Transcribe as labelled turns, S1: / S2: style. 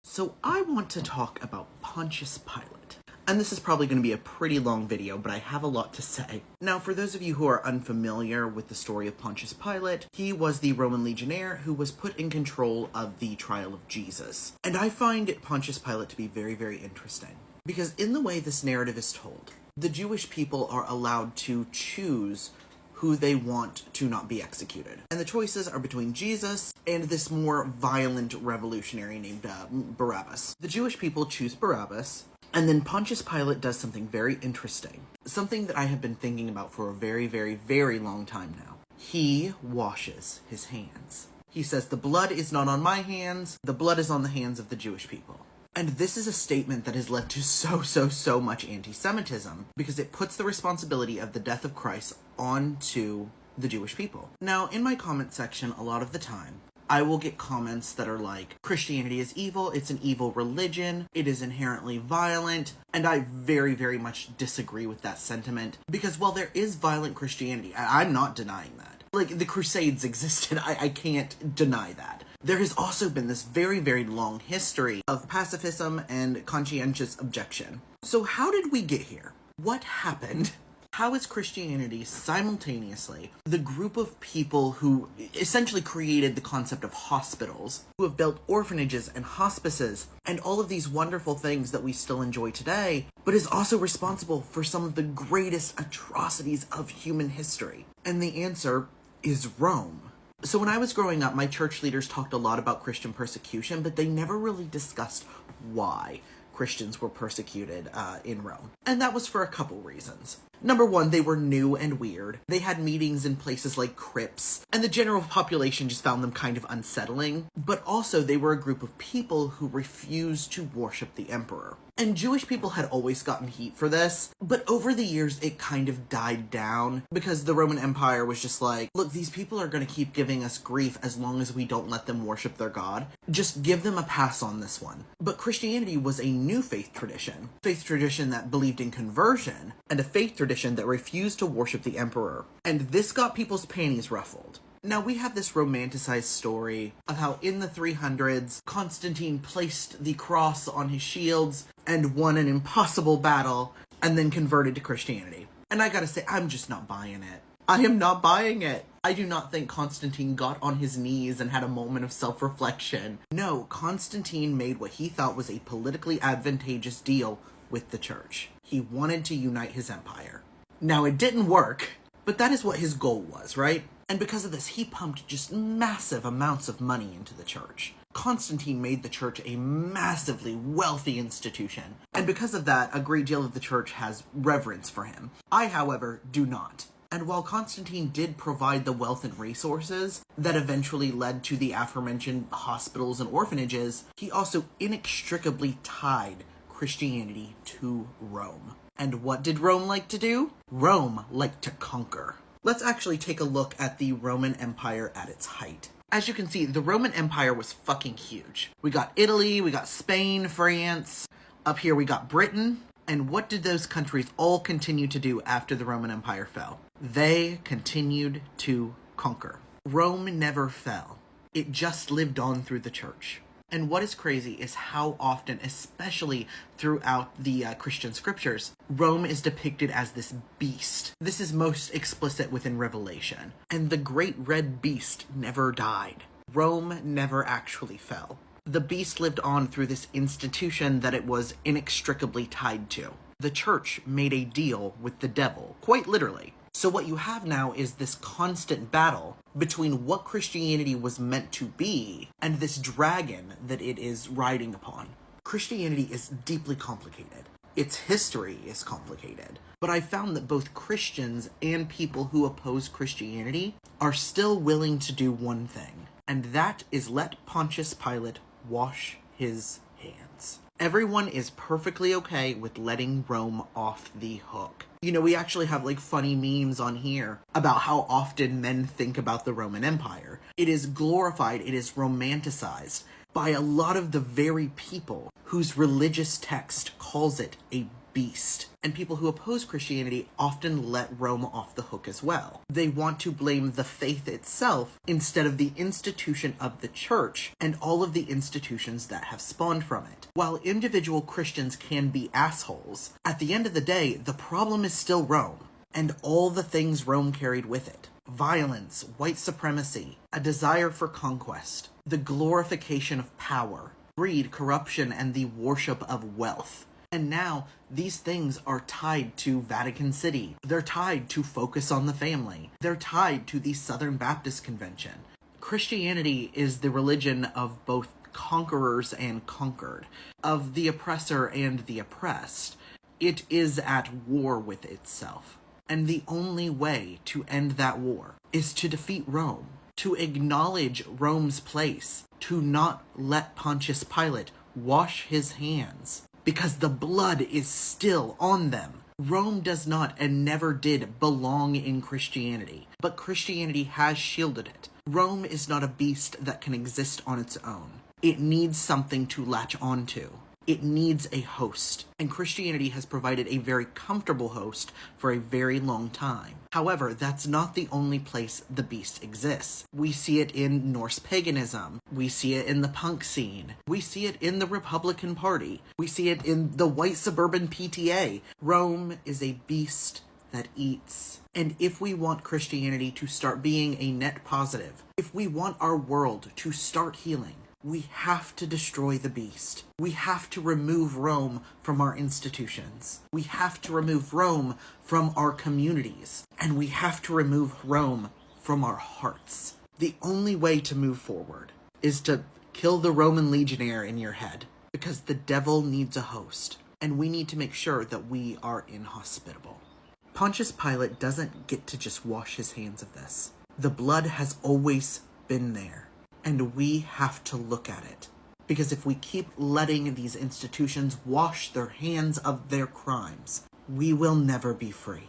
S1: So I want to talk about Pontius Pilate. And this is probably going to be a pretty long video, but I have a lot to say. Now, for those of you who are unfamiliar with the story of Pontius Pilate, he was the Roman legionnaire who was put in control of the trial of Jesus. And I find Pontius Pilate to be very, very interesting. Because in the way this narrative is told, the Jewish people are allowed to choose who they want to not be executed. And the choices are between Jesus and this more violent revolutionary named Barabbas. The Jewish people choose Barabbas, and then Pontius Pilate does something very interesting. Something that I have been thinking about for a very, very, very long time now. He washes his hands. He says, the blood is not on my hands, the blood is on the hands of the Jewish people. And this is a statement that has led to so much anti-Semitism, because it puts the responsibility of the death of Christ onto the Jewish people. Now, in my comment section, a lot of the time, I will get comments that are like, Christianity is evil, it's an evil religion, it is inherently violent, and I very, very much disagree with that sentiment, because while there is violent Christianity, I'm not denying that. Like, the Crusades existed, I can't deny that. There has also been this very, very long history of pacifism and conscientious objection. So how did we get here? What happened? How is Christianity simultaneously the group of people who essentially created the concept of hospitals, who have built orphanages and hospices, and all of these wonderful things that we still enjoy today, but is also responsible for some of the greatest atrocities of human history? And the answer is Rome. So when I was growing up, my church leaders talked a lot about Christian persecution, but they never really discussed why Christians were persecuted in Rome. And that was for a couple reasons. Number one, they were new and weird. They had meetings in places like crypts, and the general population just found them kind of unsettling. But also, they were a group of people who refused to worship the emperor. And Jewish people had always gotten heat for this, but over the years, it kind of died down because the Roman Empire was just like, look, these people are going to keep giving us grief as long as we don't let them worship their God. Just give them a pass on this one. But Christianity was a new faith tradition that believed in conversion, and a faith tradition that refused to worship the emperor. And this got people's panties ruffled. Now, we have this romanticized story of how in the 300s, Constantine placed the cross on his shields and won an impossible battle and then converted to Christianity. And I gotta say, I'm just not buying it. I am not buying it. I do not think Constantine got on his knees and had a moment of self-reflection. No, Constantine made what he thought was a politically advantageous deal with the church. He wanted to unite his empire. Now, it didn't work, but that is what his goal was, right? And because of this, he pumped just massive amounts of money into the church. Constantine made the church a massively wealthy institution. And because of that, a great deal of the church has reverence for him. I, however, do not. And while Constantine did provide the wealth and resources that eventually led to the aforementioned hospitals and orphanages, he also inextricably tied Christianity to Rome. And what did Rome like to do? Rome liked to conquer. Let's actually take a look at the Roman Empire at its height. As you can see, the Roman Empire was fucking huge. We got Italy, we got Spain, France. Up here we got Britain. And what did those countries all continue to do after the Roman Empire fell? They continued to conquer. Rome never fell. It just lived on through the church. And what is crazy is how often, especially throughout the Christian scriptures, Rome is depicted as this beast. This is most explicit within Revelation. And the great red beast never died. Rome never actually fell. The beast lived on through this institution that it was inextricably tied to. The church made a deal with the devil, quite literally. So what you have now is this constant battle between what Christianity was meant to be and this dragon that it is riding upon. Christianity is deeply complicated. Its history is complicated. But I found that both Christians and people who oppose Christianity are still willing to do one thing, and that is let Pontius Pilate wash his hands. Everyone is perfectly okay with letting Rome off the hook. You know, we actually have like funny memes on here about how often men think about the Roman Empire. It is glorified, it is romanticized by a lot of the very people whose religious text calls it a beast. And people who oppose Christianity often let Rome off the hook as well. They want to blame the faith itself instead of the institution of the church and all of the institutions that have spawned from it. While individual Christians can be assholes, at the end of the day, the problem is still Rome and all the things Rome carried with it. Violence, white supremacy, a desire for conquest, the glorification of power, greed, corruption, and the worship of wealth. And now, these things are tied to Vatican City. They're tied to Focus on the Family. They're tied to the Southern Baptist Convention. Christianity is the religion of both conquerors and conquered, of the oppressor and the oppressed. It is at war with itself. And the only way to end that war is to defeat Rome, to acknowledge Rome's place, to not let Pontius Pilate wash his hands, because the blood is still on them. Rome does not and never did belong in Christianity, but Christianity has shielded it. Rome is not a beast that can exist on its own. It needs something to latch onto. It needs a host, and Christianity has provided a very comfortable host for a very long time. However, that's not the only place the beast exists. We see it in Norse paganism. We see it in the punk scene. We see it in the Republican Party. We see it in the white suburban PTA. Rome is a beast that eats. And if we want Christianity to start being a net positive, if we want our world to start healing, we have to destroy the beast. We have to remove Rome from our institutions. We have to remove Rome from our communities. And we have to remove Rome from our hearts. The only way to move forward is to kill the Roman legionnaire in your head, because the devil needs a host, and we need to make sure that we are inhospitable. Pontius Pilate doesn't get to just wash his hands of this. The blood has always been there. And we have to look at it. Because if we keep letting these institutions wash their hands of their crimes, we will never be free.